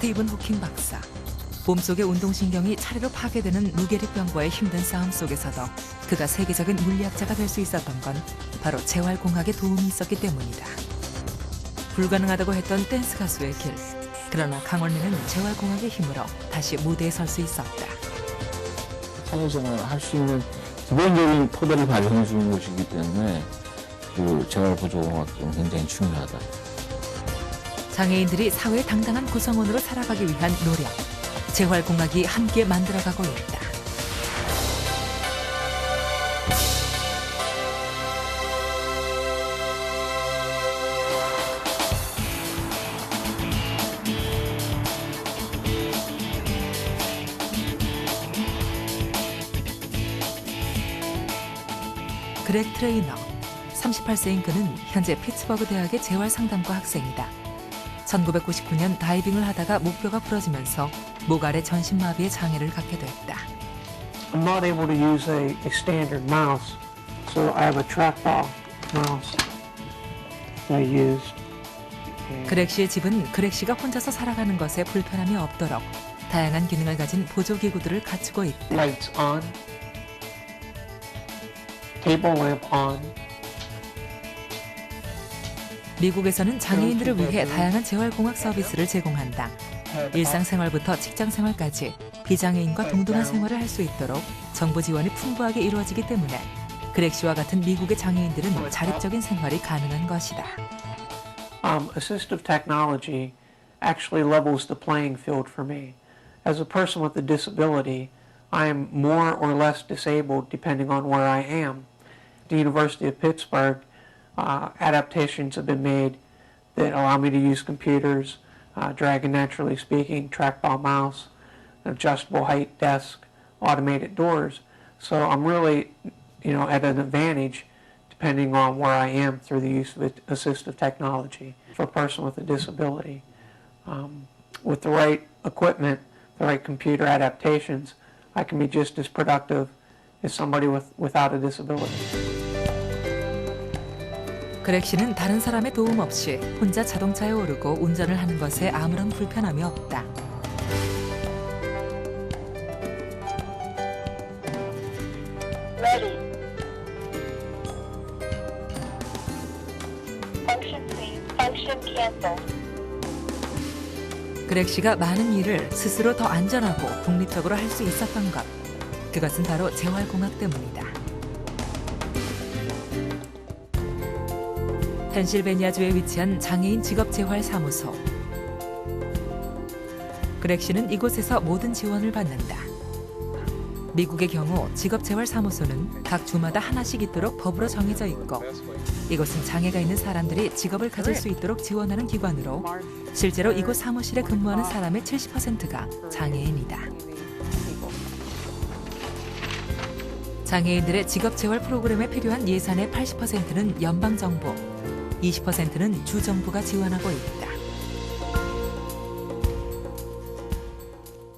스티븐 호킹 박사. 몸속의 운동신경이 차례로 파괴되는 루게릭병과의 힘든 싸움 속에서도 그가 세계적인 물리학자가 될 수 있었던 건 바로 재활공학의 도움이 있었기 때문이다. 불가능하다고 했던 댄스 가수의 길. 그러나 강원래는 재활공학의 힘으로 다시 무대에 설 수 있었다. 사회생활 할 수 있는 기본적인 토대를 발현해 주는 것이기 때문에 그 재활보조공학도 굉장히 중요하다. 장애인들이 사회의 당당한 구성원으로 살아가기 위한 노력. 재활공학이 함께 만들어가고 있다. 그렉 트레이너, 38세인 그는 현재 피츠버그 대학의 재활상담과 학생이다. 1999년 다이빙을 하다가 목뼈가 부러지면서 목 아래 전신마비의 장애를 갖게 됐다. I'm not able to use a standard mouse, so I have a trackball mouse that I use. 그렉 씨의 집은 그렉 씨가 혼자서 살아가는 것에 불편함이 없도록 다양한 기능을 가진 보조기구들을 갖추고 있다. Lights on, table lamp on. 미국에서는 장애인들을 위해 다양한 재활공학 서비스를 제공한다. 일상생활부터 직장생활까지 비장애인과 동등한 생활을 할 수 있도록 정부 지원이 풍부하게 이루어지기 때문에 그렉 씨와 같은 미국의 장애인들은 자립적인 생활이 가능한 것이다. Assistive technology actually levels the playing field for me. As a person with a disability, I am more or less disabled depending on where I am. At the University of Pittsburgh, adaptations have been made that allow me to use computers, Dragon Naturally Speaking, trackball mouse, adjustable height desk, automated doors. So I'm really, at an advantage depending on where I am through the use of assistive technology for a person with a disability. With the right equipment, the right computer adaptations, I can be just as productive as somebody without a disability. 그렉 씨는 다른 사람의 도움 없이 혼자 자동차에 오르고 운전을 하는 것에 아무런 불편함이 없다. Ready. Function please. Function cancel. 그렉 씨가 많은 일을 스스로 더 안전하고 독립적으로 할 수 있었던 것. 그것은 바로 재활공학 때문이다. 펜실베니아주에 위치한 장애인 직업재활사무소. 그렉 씨는 이곳에서 모든 지원을 받는다. 미국의 경우 직업재활사무소는 각 주마다 하나씩 있도록 법으로 정해져 있고 이곳은 장애가 있는 사람들이 직업을 가질 수 있도록 지원하는 기관으로 실제로 이곳 사무실에 근무하는 사람의 70%가 장애인이다. 장애인들의 직업재활 프로그램에 필요한 예산의 80%는 연방정부, 20%는 주정부가 지원하고 있다.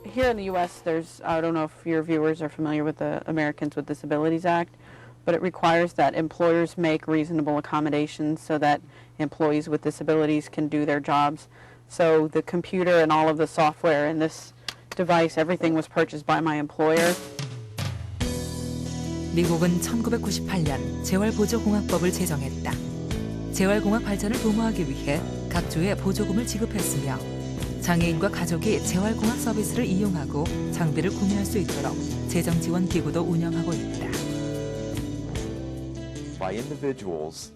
Here in the U.S., I don't know if your viewers are familiar with the Americans with Disabilities Act, but it requires that employers make reasonable accommodations so that employees with disabilities can do their jobs. So the computer and all of the software in this device, everything was purchased by my employer. 미국은 1998년 재활보조공학법을 제정했다. 재활공학 발전을 도모하기 위해 각 주에 보조금을 지급했으며 장애인과 가족이 재활공학 서비스를 이용하고 장비를 구매할 수 있도록 재정 지원 기구도 운영하고 있다. By individuals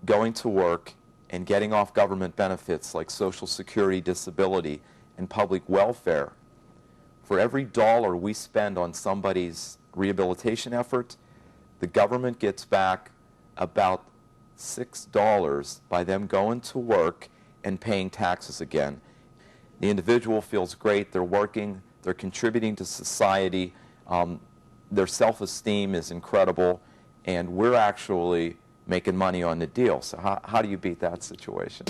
going to work and getting off government benefits like Social Security, disability, and public welfare, for every dollar we spend on somebody's rehabilitation effort, the government gets back about $6 by them going to work and paying taxes again. The individual feels great, they're working, they're contributing to society, their self-esteem is incredible, and we're actually making money on the deal. So how do you beat that situation?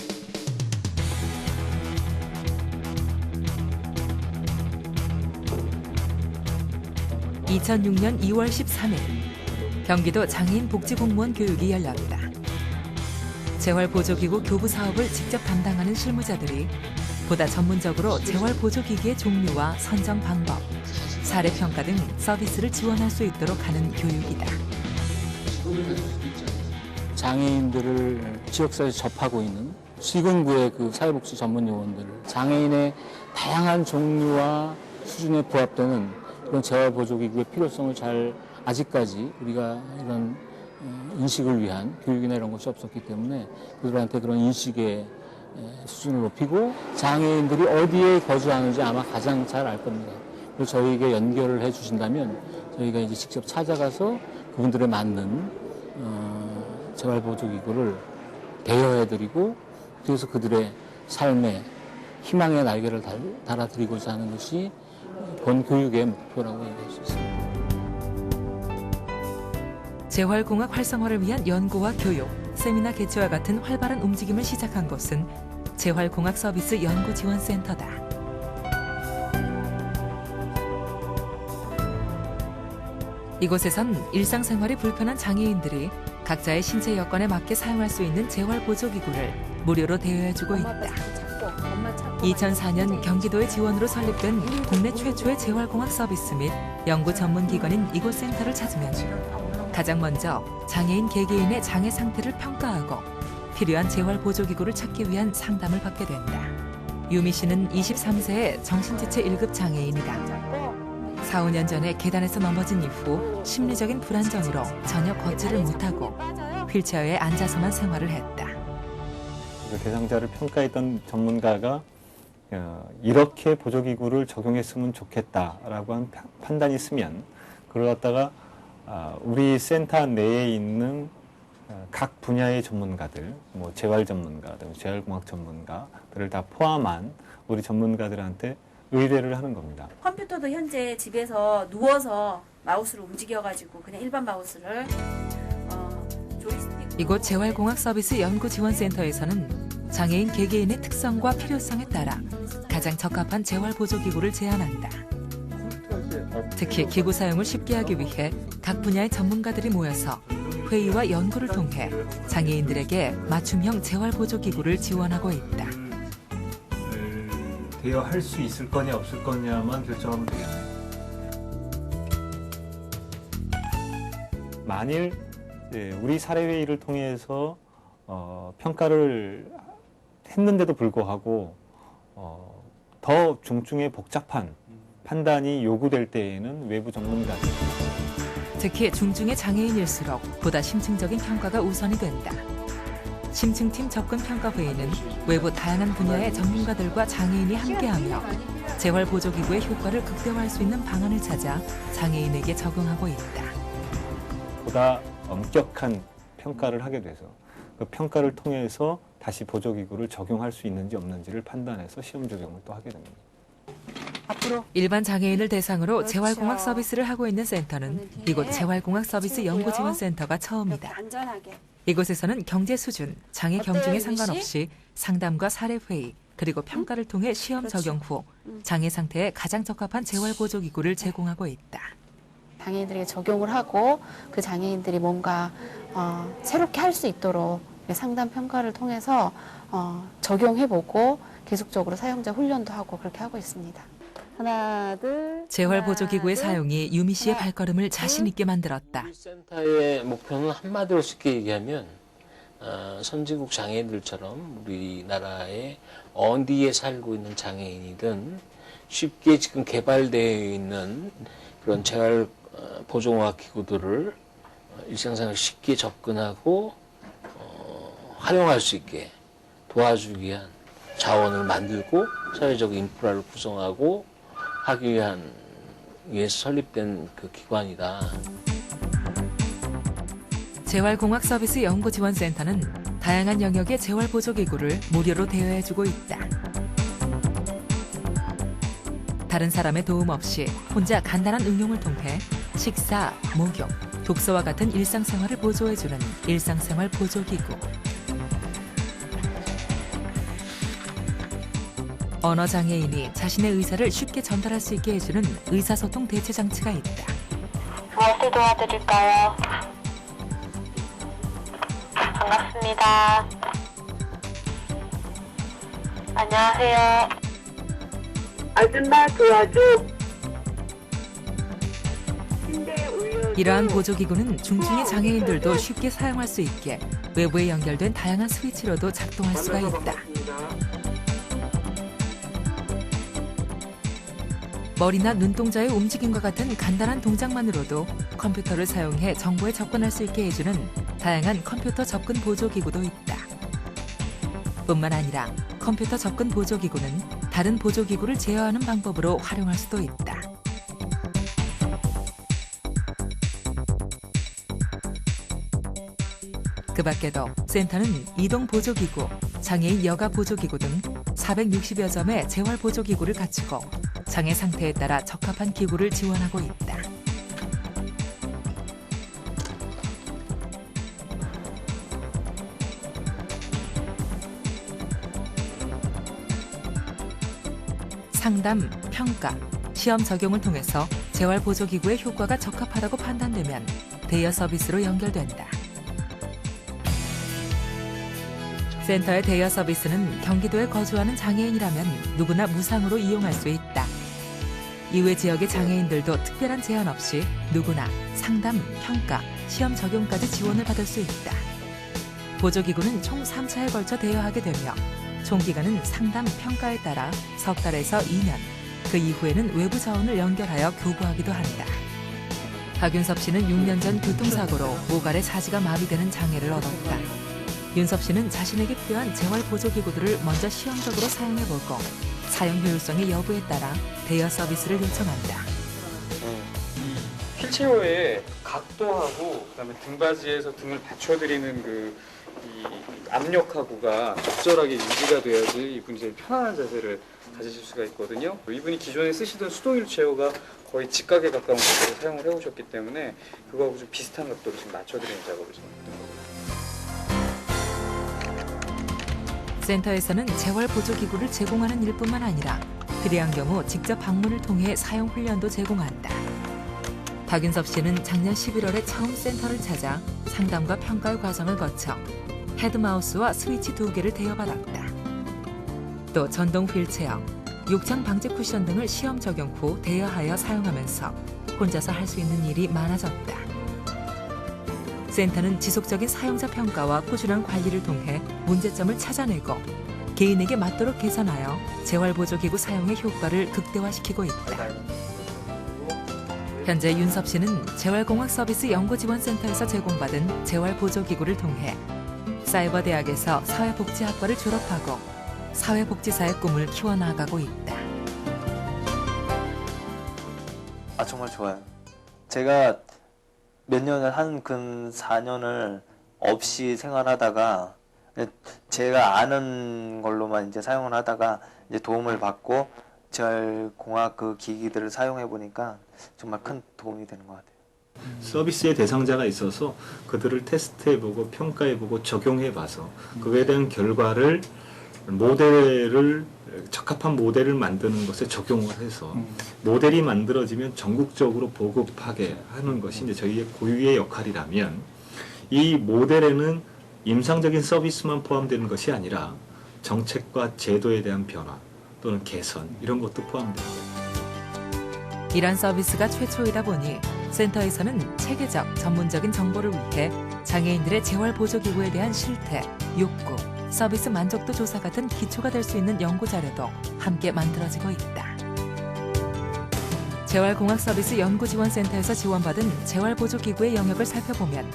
(2006년 2월 13일) 경기도 장애인 복지공무원 교육이 열렸다. 재활보조기구 교부 사업을 직접 담당하는 실무자들이 보다 전문적으로 재활보조기기의 종류와 선정 방법, 사례평가 등 서비스를 지원할 수 있도록 하는 교육이다. 장애인들을 지역사회에서 접하고 있는 시군구의 그 사회복지 전문 요원들을 장애인의 다양한 종류와 수준에 부합되는 그런 재활보조기구의 필요성을 잘 아직까지 우리가 이런 인식을 위한 교육이나 이런 것이 없었기 때문에 그들한테 그런 인식의 수준을 높이고 장애인들이 어디에 거주하는지 아마 가장 잘 알 겁니다. 그래서 저희에게 연결을 해 주신다면 저희가 이제 직접 찾아가서 그분들에 맞는 재활보조기구를 대여해드리고 그래서 그들의 삶의 희망의 날개를 달아드리고자 하는 것이 본 교육의 목표라고 얘기할 수 있습니다. 재활공학 활성화를 위한 연구와 교육, 세미나 개최와 같은 활발한 움직임을 시작한 곳은 재활공학 서비스 연구지원센터다. 이곳에선 일상생활이 불편한 장애인들이 각자의 신체 여건에 맞게 사용할 수 있는 재활보조기구를 무료로 대여해주고 있다. 2004년 경기도의 지원으로 설립된 국내 최초의 재활공학 서비스 및 연구 전문기관인 이곳 센터를 찾으면 가장 먼저 장애인 개개인의 장애 상태를 평가하고 필요한 재활보조기구를 찾기 위한 상담을 받게 된다. 유미 씨는 23세의 정신지체 1급 장애인이다. 4, 5년 전에 계단에서 넘어진 이후 심리적인 불안정으로 전혀 걷지를 못하고 휠체어에 앉아서만 생활을 했다. 대상자를 평가했던 전문가가 이렇게 보조기구를 적용했으면 좋겠다라고 한 판단이 있으면 그걸 갖다가 우리 센터 내에 있는 각 분야의 전문가들, 뭐 재활 전문가, 재활공학 전문가들을 다 포함한 우리 전문가들한테 의뢰를 하는 겁니다. 컴퓨터도 현재 집에서 누워서 마우스를 움직여가지고 그냥 일반 마우스를 조이스틱. 이곳 재활공학 서비스 연구지원센터에서는 장애인 개개인의 특성과 필요성에 따라 가장 적합한 재활보조기구를 제안한다. 특히 기구 사용을 쉽게 하기 위해 각 분야의 전문가들이 모여서 회의와 연구를 통해 장애인들에게 맞춤형 재활보조기구를 지원하고 있다. 대여할 수 있을 거냐 없을 거냐만 결정하면 되겠습니다. 만일 우리 사례회의를 통해서 평가를 했는데도 불구하고 더 중증의 복잡한 판단이 요구될 때에는 외부 전문가들, 특히 중증의 장애인일수록 보다 심층적인 평가가 우선이 된다. 심층팀 접근평가회의는 외부 다양한 분야의 전문가들과 장애인이 함께하며 재활보조기구의 효과를 극대화할 수 있는 방안을 찾아 장애인에게 적용하고 있다. 보다 엄격한 평가를 하게 돼서 그 평가를 통해서 다시 보조기구를 적용할 수 있는지 없는지를 판단해서 시험 적용을 또 하게 됩니다. 앞으로 일반 장애인을 대상으로 그렇죠. 재활공학 서비스를 하고 있는 센터는 이곳 재활공학 서비스 연구지원센터가 처음이다. 안전하게. 이곳에서는 경제 수준, 장애 어때요, 경중에 유미 씨? 상관없이 상담과 사례 회의, 그리고 평가를 통해 시험 그렇지. 적용 후 장애 상태에 가장 적합한 재활보조기구를 제공하고 있다. 장애인들에게 적용을 하고 그 장애인들이 뭔가 새롭게 할 수 있도록 상담 평가를 통해서 적용해보고 계속적으로 사용자 훈련도 하고 그렇게 하고 있습니다. 하나, 둘. 재활보조기구의 하나, 둘. 사용이 유미 씨의 하나, 발걸음을 자신 있게 만들었다. 우리 센터의 목표는 한마디로 쉽게 얘기하면 선진국 장애인들처럼 우리나라의 어디에 살고 있는 장애인이든 쉽게 지금 개발되어 있는 그런 재활 보조공학 기구들을 일상생활 쉽게 접근하고 활용할 수 있게 도와주기 위한 자원을 만들고 사회적 인프라를 구성하고 하기 위해서 설립된 그 기관이다. 재활공학 서비스 연구지원센터는 다양한 영역의 재활보조기구를 무료로 대여해주고 있다. 다른 사람의 도움 없이 혼자 간단한 응용을 통해 식사, 목욕, 독서와 같은 일상생활을 보조해주는 일상생활 보조기구. 언어장애인이 자신의 의사를 쉽게 전달할 수 있게 해주는 의사소통 대체장치가 있다. 무엇을 도와드릴까요? 반갑습니다. 안녕하세요. 아줌마 도와줘. 이러한 보조기구는 중증의 장애인들도 쉽게 사용할 수 있게 외부에 연결된 다양한 스위치로도 작동할 수가 있다. 머리나 눈동자의 움직임과 같은 간단한 동작만으로도 컴퓨터를 사용해 정보에 접근할 수 있게 해주는 다양한 컴퓨터 접근 보조기구도 있다. 뿐만 아니라 컴퓨터 접근 보조기구는 다른 보조기구를 제어하는 방법으로 활용할 수도 있다. 그 밖에도 센터는 이동 보조기구, 장애인 여가 보조기구 등 460여 점의 재활 보조기구를 갖추고 장애 상태에 따라 적합한 기구를 지원하고 있다. 상담, 평가, 시험 적용을 통해서 재활 보조기구의 효과가 적합하다고 판단되면 대여 서비스로 연결된다. 센터의 대여 서비스는 경기도에 거주하는 장애인이라면 누구나 무상으로 이용할 수 있다. 이외 지역의 장애인들도 특별한 제한 없이 누구나 상담, 평가, 시험 적용까지 지원을 받을 수 있다. 보조기구는 총 3차에 걸쳐 대여하게 되며 총 기간은 상담, 평가에 따라 석 달에서 2년, 그 이후에는 외부 자원을 연결하여 교부하기도 한다. 박윤섭 씨는 6년 전 교통사고로 모발의 사지가 마비되는 장애를 얻었다. 윤섭 씨는 자신에게 필요한 재활 보조기구들을 먼저 시험적으로 사용해보고 사용 효율성의 여부에 따라 대여 서비스를 요청한다. 휠체어의 각도하고 그다음에 등받이에서 등을 받쳐드리는 이 압력하고가 적절하게 유지가 돼야지 이분이 제일 편안한 자세를 가지실 수가 있거든요. 이분이 기존에 쓰시던 수동 휠체어가 거의 직각에 가까운 각도로 사용을 해오셨기 때문에 그거하고 좀 비슷한 각도로 지금 맞춰드리는 작업을 지금 했던 거예요. 센터에서는 재활 보조기구를 제공하는 일뿐만 아니라 필요한 경우 직접 방문을 통해 사용 훈련도 제공한다. 박윤섭 씨는 작년 11월에 처음 센터를 찾아 상담과 평가의 과정을 거쳐 헤드마우스와 스위치 2개를 대여받았다. 또 전동 휠체어, 욕창 방지 쿠션 등을 시험 적용 후 대여하여 사용하면서 혼자서 할 수 있는 일이 많아졌다. 센터는 지속적인 사용자 평가와 꾸준한 관리를 통해 문제점을 찾아내고 개인에게 맞도록 개선하여 재활보조기구 사용의 효과를 극대화시키고 있다. 현재 윤섭 씨는 재활공학서비스 연구지원센터에서 제공받은 재활보조기구를 통해 사이버대학에서 사회복지학과를 졸업하고 사회복지사의 꿈을 키워나가고 있다. 정말 좋아요. 제가 몇 년을 근 4년을 없이 생활하다가 제가 아는 걸로만 이제 사용을 하다가 이제 도움을 받고 재활공학 그 기기들을 사용해 보니까 정말 큰 도움이 되는 것 같아요. 서비스의 대상자가 있어서 그들을 테스트해보고 평가해보고 적용해봐서 그에 대한 결과를 적합한 모델을 만드는 것에 적용을 해서 모델이 만들어지면 전국적으로 보급하게 하는 것이 이제 저희의 고유의 역할이라면 이 모델에는 임상적인 서비스만 포함되는 것이 아니라 정책과 제도에 대한 변화 또는 개선 이런 것도 포함됩니다. 이런 서비스가 최초이다 보니 센터에서는 체계적 전문적인 정보를 위해 장애인들의 재활보조기구에 대한 실태, 욕구, 서비스 만족도 조사 같은 기초가 될 수 있는 연구자료도 함께 만들어지고 있다. 재활공학서비스 연구지원센터에서 지원받은 재활보조기구의 영역을 살펴보면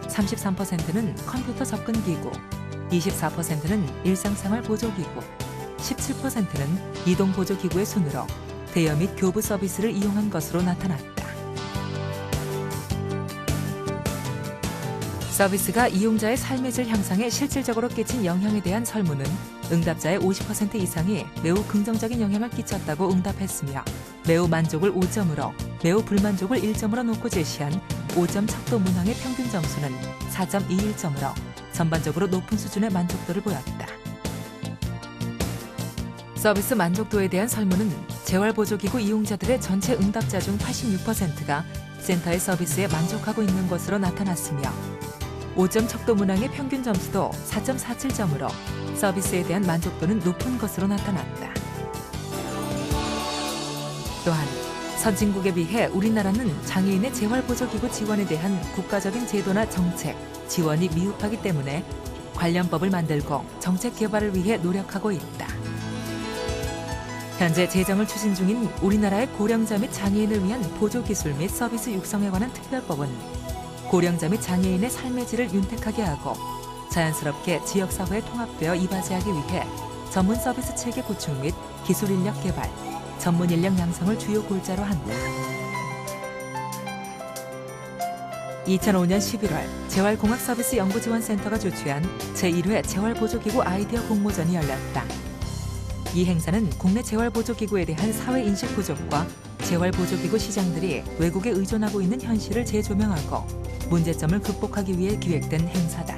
33%는 컴퓨터 접근기구, 24%는 일상생활 보조기구, 17%는 이동보조기구의 순으로 대여 및 교부 서비스를 이용한 것으로 나타났다. 서비스가 이용자의 삶의 질 향상에 실질적으로 끼친 영향에 대한 설문은 응답자의 50% 이상이 매우 긍정적인 영향을 끼쳤다고 응답했으며 매우 만족을 5점으로 매우 불만족을 1점으로 놓고 제시한 5점 척도 문항의 평균 점수는 4.21점으로 전반적으로 높은 수준의 만족도를 보였다. 서비스 만족도에 대한 설문은 재활보조기구 이용자들의 전체 응답자 중 86%가 센터의 서비스에 만족하고 있는 것으로 나타났으며 5점 척도 문항의 평균 점수도 4.47점으로 서비스에 대한 만족도는 높은 것으로 나타났다. 또한 선진국에 비해 우리나라는 장애인의 재활보조기구 지원에 대한 국가적인 제도나 정책, 지원이 미흡하기 때문에 관련법을 만들고 정책 개발을 위해 노력하고 있다. 현재 제정을 추진 중인 우리나라의 고령자 및 장애인을 위한 보조기술 및 서비스 육성에 관한 특별법은 고령자 및 장애인의 삶의 질을 윤택하게 하고 자연스럽게 지역사회에 통합되어 이바지하기 위해 전문 서비스 체계 구축 및 기술 인력 개발, 전문 인력 양성을 주요 골자로 한다. 2005년 11월 재활공학서비스연구지원센터가 주최한 제1회 재활보조기구 아이디어 공모전이 열렸다. 이 행사는 국내 재활보조기구에 대한 사회인식 부족과 재활보조기구 시장들이 외국에 의존하고 있는 현실을 재조명하고 문제점을 극복하기 위해 기획된 행사다.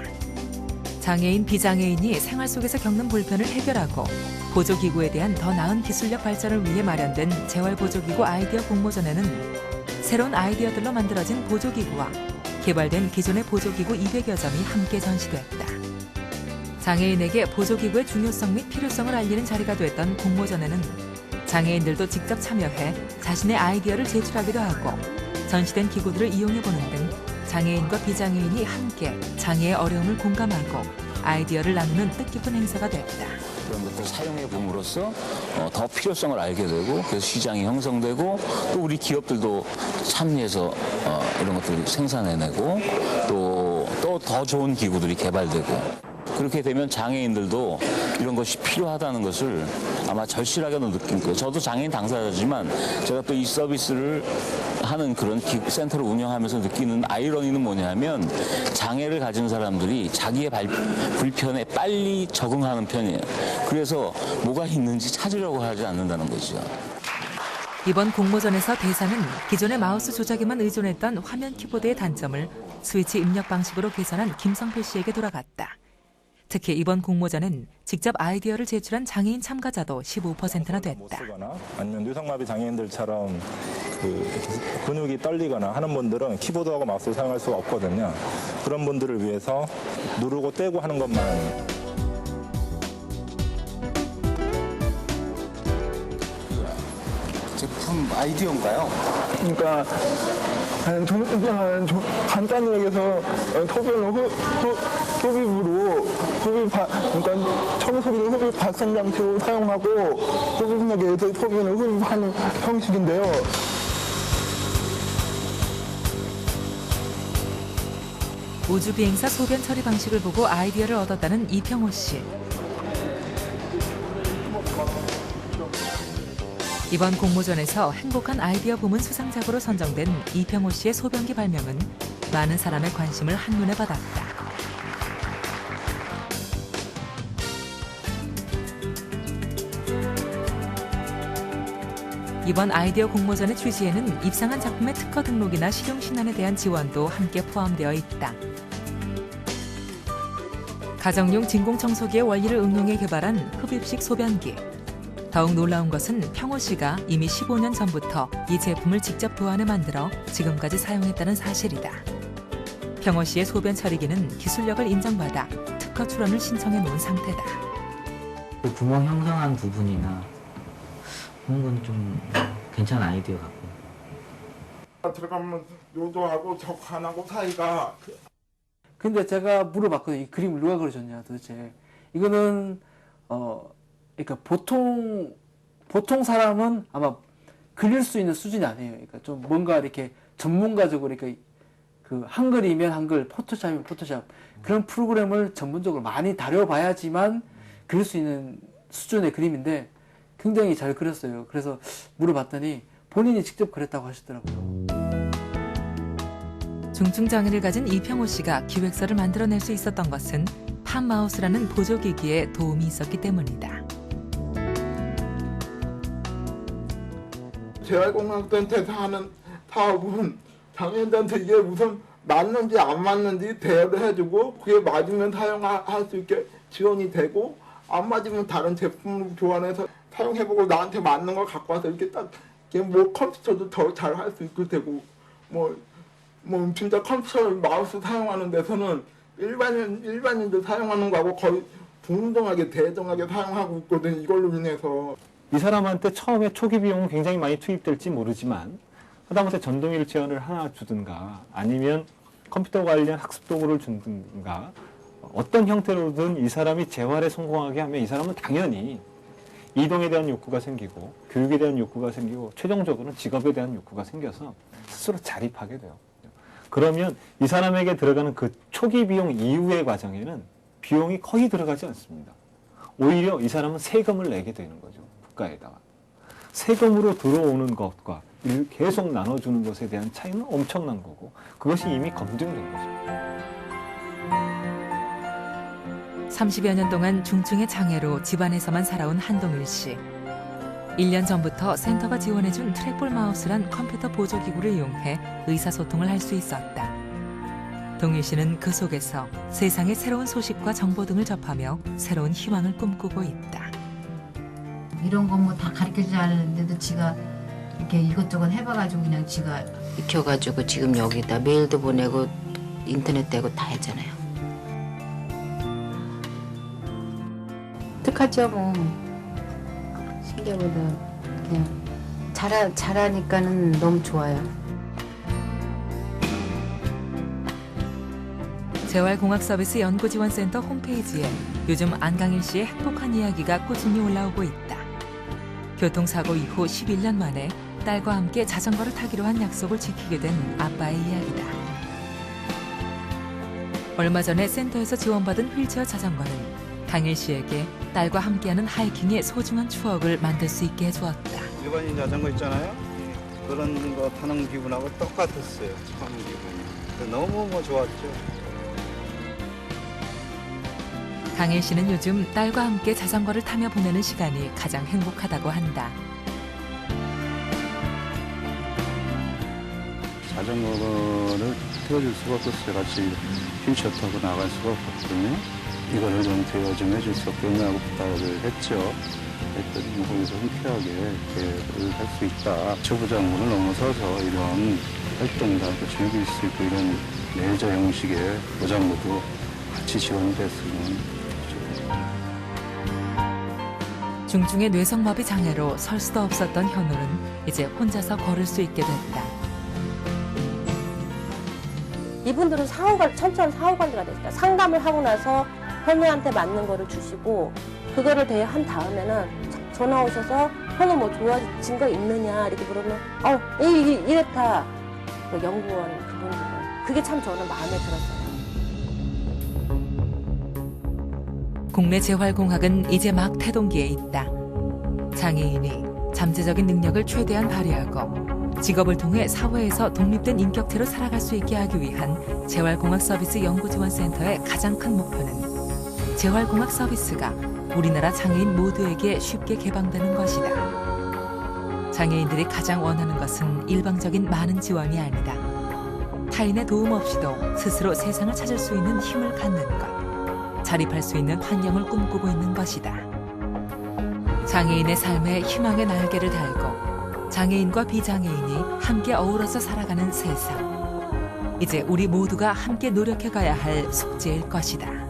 장애인, 비장애인이 생활 속에서 겪는 불편을 해결하고 보조기구에 대한 더 나은 기술력 발전을 위해 마련된 재활보조기구 아이디어 공모전에는 새로운 아이디어들로 만들어진 보조기구와 개발된 기존의 보조기구 200여 점이 함께 전시됐다. 장애인에게 보조기구의 중요성 및 필요성을 알리는 자리가 됐던 공모전에는 장애인들도 직접 참여해 자신의 아이디어를 제출하기도 하고 전시된 기구들을 이용해보는 등 장애인과 비장애인이 함께 장애의 어려움을 공감하고 아이디어를 나누는 뜻깊은 행사가 됐다. 그런 것들 사용해 봄으로써 더 필요성을 알게 되고 그래서 시장이 형성되고 또 우리 기업들도 참여해서 이런 것들을 생산해내고 또 더 좋은 기구들이 개발되고 그렇게 되면 장애인들도 이런 것이 필요하다는 것을 아마 절실하게도 느낄 거예요. 저도 장애인 당사자지만 제가 또 이 서비스를 하는 그런 센터를 운영하면서 느끼는 아이러니는 뭐냐면 장애를 가진 사람들이 자기의 불편에 빨리 적응하는 편이에요. 그래서 뭐가 있는지 찾으려고 하지 않는다는 거죠. 이번 공모전에서 대상은 기존의 마우스 조작에만 의존했던 화면 키보드의 단점을 스위치 입력 방식으로 개선한 김성필 씨에게 돌아갔다. 특히 이번 공모전은 직접 아이디어를 제출한 장애인 참가자도 15%나 됐다. 아니면 뇌성마비 장애인들처럼 근육이 떨리거나 하는 분들은 키보드하고 마우스를 사용할 수가 없거든요. 그런 분들을 위해서 누르고 떼고 하는 것만. 제품 아이디어인가요? 그러니까 간단히 얘기해서 소변을 흡입으로 그러니까 청소기를 흡입 발생 장치로 사용하고 흡입력에 의해서 소변을 흡입하는 형식인데요. 우주비행사 소변 처리 방식을 보고 아이디어를 얻었다는 이평호 씨. 이번 공모전에서 행복한 아이디어 부문 수상작으로 선정된 이평호 씨의 소변기 발명은 많은 사람의 관심을 한눈에 받았다. 이번 아이디어 공모전의 취지에는 입상한 작품의 특허 등록이나 실용 신안에 대한 지원도 함께 포함되어 있다. 가정용 진공청소기의 원리를 응용해 개발한 흡입식 소변기. 더욱 놀라운 것은 평호 씨가 이미 15년 전부터 이 제품을 직접 도안해 만들어 지금까지 사용했다는 사실이다. 평호 씨의 소변 처리기는 기술력을 인정받아 특허 출원을 신청해 놓은 상태다. 그 구멍 형성한 부분이나 그런 건 좀 괜찮은 아이디어 같고. 들어가면 요도하고 적한하고 사이가. 근데 제가 물어봤거든요. 이 그림을 누가 그려줬냐 도대체. 이거는 그러니까 보통 사람은 아마 그릴 수 있는 수준이 아니에요. 그러니까 좀 뭔가 이렇게 전문가적으로 이렇게 그 한글이면 한글, 포토샵이면 포토샵 그런 프로그램을 전문적으로 많이 다뤄봐야지만 그릴 수 있는 수준의 그림인데 굉장히 잘 그렸어요. 그래서 물어봤더니 본인이 직접 그렸다고 하시더라고요. 중증장애를 가진 이평호 씨가 기획서를 만들어낼 수 있었던 것은 팜마우스라는 보조기기에 도움이 있었기 때문이다. 재활공학센터에서 하는 사업은 장애인들한테 이게 우선 맞는지 안 맞는지 대여를 해주고 그게 맞으면 사용할 수 있게 지원이 되고 안 맞으면 다른 제품을 교환해서 사용해보고 나한테 맞는 걸 갖고 와서 이렇게 딱 뭐 컴퓨터도 더 잘 할 수 있게 되고 뭐 진짜 컴퓨터 마우스 사용하는 데서는 일반인들 사용하는 거하고 거의 동등하게 대등하게 사용하고 있거든. 이걸로 인해서 이 사람한테 처음에 초기 비용은 굉장히 많이 투입될지 모르지만 하다못해 전동일 제어를 하나 주든가 아니면 컴퓨터 관련 학습 도구를 주든가 어떤 형태로든 이 사람이 재활에 성공하게 하면 이 사람은 당연히 이동에 대한 욕구가 생기고 교육에 대한 욕구가 생기고 최종적으로는 직업에 대한 욕구가 생겨서 스스로 자립하게 돼요. 그러면 이 사람에게 들어가는 그 초기 비용 이후의 과정에는 비용이 거의 들어가지 않습니다. 오히려 이 사람은 세금을 내게 되는 거죠. 국가에다가. 세금으로 들어오는 것과 계속 나눠주는 것에 대한 차이는 엄청난 거고 그것이 이미 검증된 거죠. 30여 년 동안 중증의 장애로 집안에서만 살아온 한동일 씨. 1년 전부터 센터가 지원해준 트랙볼 마우스란 컴퓨터 보조기구를 이용해 의사소통을 할 수 있었다. 동일 씨는 그 속에서 세상의 새로운 소식과 정보 등을 접하며 새로운 희망을 꿈꾸고 있다. 이런 거 뭐 다 가르쳐주지 않았는데도 지가 이렇게 이것저것 해봐가지고 그냥 지가 익혀가지고 지금 여기다 메일도 보내고 인터넷 대고 다 했잖아요. 어떡하죠 뭐. 신기하보다 그냥 잘하니까는 너무 좋아요. 재활공학서비스 연구지원센터 홈페이지에 요즘 안강일 씨의 행복한 이야기가 꾸준히 올라오고 있다. 교통사고 이후 11년 만에 딸과 함께 자전거를 타기로 한 약속을 지키게 된 아빠의 이야기다. 얼마 전에 센터에서 지원받은 휠체어 자전거는 강일 씨에게 딸과 함께하는 하이킹의 소중한 추억을 만들 수 있게 해주었다. 일반인 자전거 있잖아요. 그런 거 타는 기분하고 똑같았어요. 처음 기분이. 너무 좋았죠. 강일 씨는 요즘 딸과 함께 자전거를 타며 보내는 시간이 가장 행복하다고 한다. 자전거를 태워줄 수가 없었어요. 같이 휠체어 타고 나갈 수가 없었거든요. 이거를 좀 대여 좀 해줄 수 없겠냐고 부탁을 했죠. 그랬더니 거기서 흔쾌하게 이렇게 할 수 있다. 초보장군을 넘어서서 이런 활동도 즐길 수 있고 이런 레저 형식의 보장구도 같이 지원이 됐으면 중증의 뇌성마비 장애로 설 수도 없었던 현우는 이제 혼자서 걸을 수 있게 됐다. 이분들은 천천히 사후관리가 됐어요. 상담을 하고 나서 현우한테 맞는 거를 주시고 그거를 대한 다음에는 전화 오셔서 현우 뭐 좋아진 거 있느냐 이렇게 물으면 이랬다. 그 연구원 그분들은 그게 참 저는 마음에 들었어요. 국내 재활공학은 이제 막 태동기에 있다. 장애인이 잠재적인 능력을 최대한 발휘하고 직업을 통해 사회에서 독립된 인격체로 살아갈 수 있게 하기 위한 재활공학 서비스 연구지원센터의 가장 큰 목표는 재활공학 서비스가 우리나라 장애인 모두에게 쉽게 개방되는 것이다. 장애인들이 가장 원하는 것은 일방적인 많은 지원이 아니다. 타인의 도움 없이도 스스로 세상을 찾을 수 있는 힘을 갖는 것. 자립할 수 있는 환경을 꿈꾸고 있는 것이다. 장애인의 삶에 희망의 날개를 달고 장애인과 비장애인이 함께 어우러져 살아가는 세상. 이제 우리 모두가 함께 노력해 가야 할 숙제일 것이다.